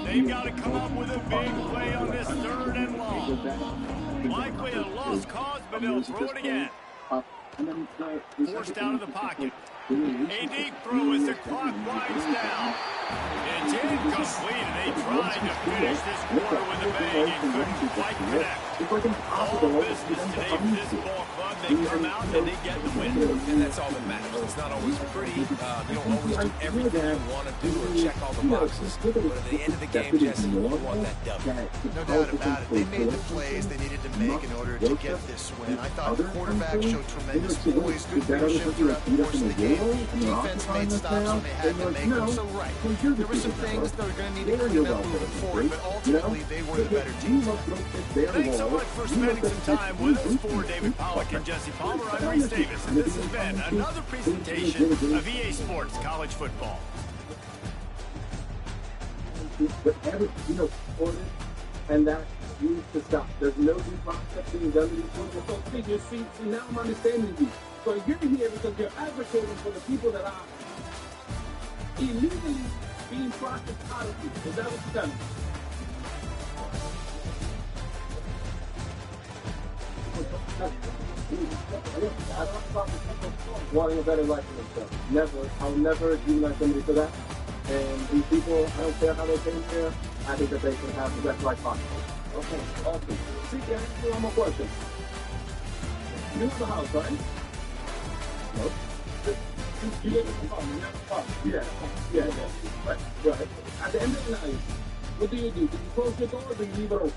They've got to come up with a big play on this 3rd and long. Likely a lost cause, but they'll throw it again. Forced out of the pocket. A deep throw as the clock winds down. It's incomplete, and they tried to finish this quarter with a bang and couldn't quite connect. All business today for this ball club. They come out and they get the win.
And that's all that matters. It's not always pretty. You don't always do everything you want to do or check all the boxes. But at the end of the game, Jesse, you want that W.
No doubt about it. They made the plays they needed to make in order to get this win. I thought the quarterback showed tremendous poise, good leadership throughout the course of the game. Defense made stops when they had to make them. So, right, there were some things that are going to need to clean up moving forward, but ultimately they were the better team.
Thanks so much for spending some time with us. For David Pollack and Jesse Palmer, I'm Reese Davis, and this has been another presentation of EA Sports College Football.
And that needs to stop. There's no new concept being done to these people. So figure, see, now I'm understanding you. So you're here because you're advocating for the people that are illegally being processed out of you. Is that what you're telling me? I don't talk to people wanting a better life for themselves. Never. I'll never demonize somebody for that. And these people, I don't care how they came here, I think that they can have the best life possible. Okay, awesome. See, can I ask you one more question? You have a house, right? No. You live in an apartment, you have an apartment. Yeah. Right. At the end of the night, what do? Do you close your door or do you leave it open?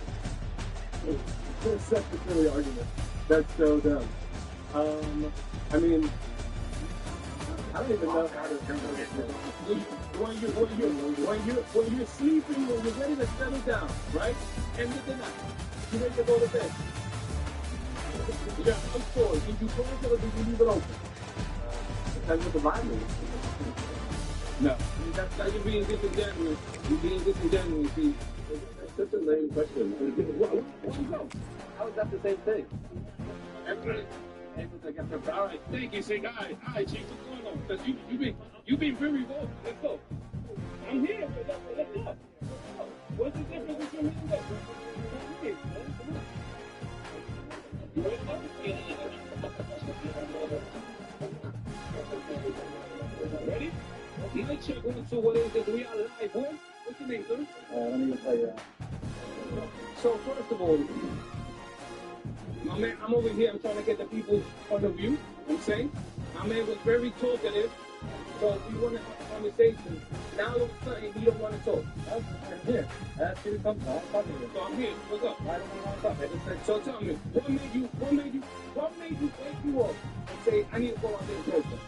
It's such a silly argument. That's so dumb. I mean, I don't even know how to handle it. When you're sleeping, when you're ready to settle down, right? End of the night, you ready to go to bed. Yeah, I'm sorry. Did you close it or did you leave it open? Depends what the vibe is. No. That's how you're being disingenuous. You're being disingenuous. See, that's such a lame question. Where you go? How is that the same thing? Everybody. All right, thank you. Say, all right, Chief, what's going on? Because you've been very vocal. Let's go. I'm here. Let's go. What's the difference between me and that? I'm here. You ready to go? Ready? Let's check into what is it? We are live. What's your name, sir? Let me tell you. So, first of all, my man, I'm over here. I'm trying to get the people's point of view. You know what I'm saying? My man was very talkative. So if you want to have a conversation, now all of a sudden you don't want to talk. I'm here. I asked you to come. I'm talking to you. So I'm here. What's up? I don't want to talk. I just said, so tell me, what made you wake you up and say, I need to go out there and protest?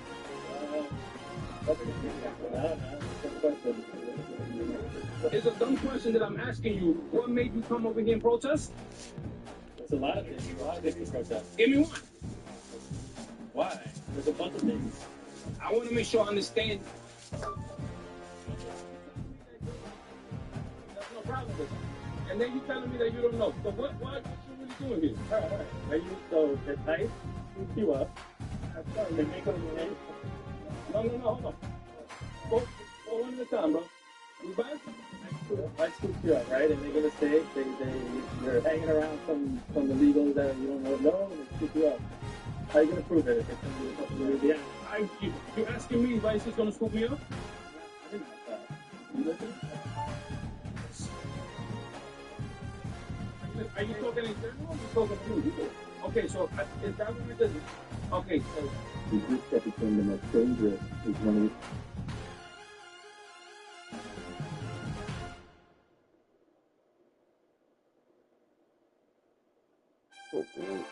It's a dumb question that I'm asking you. What made you come over here and protest?
There's a lot of things to protest.
Give me one.
Why? There's a bunch of things.
I want to make sure I understand. There's no problem with it. And then you telling me that you don't know. So what are you really doing here?
All right. Are you so at night? You up. They make them
No, hold on. Go one at a time, bro. You back?
I scoop you up, right? And they're gonna say they're hanging around some illegals that you don't know, and they scoop you up. How are you gonna prove it if it's gonna be something to do?
Yeah, you're asking me if ICE is gonna scoop me up?
I didn't ask that. You listen?
Are you talking in general or you talking to me? Okay, so is that what you're doing? Okay, so
the group that became the most dangerous is one of
Oh, oh.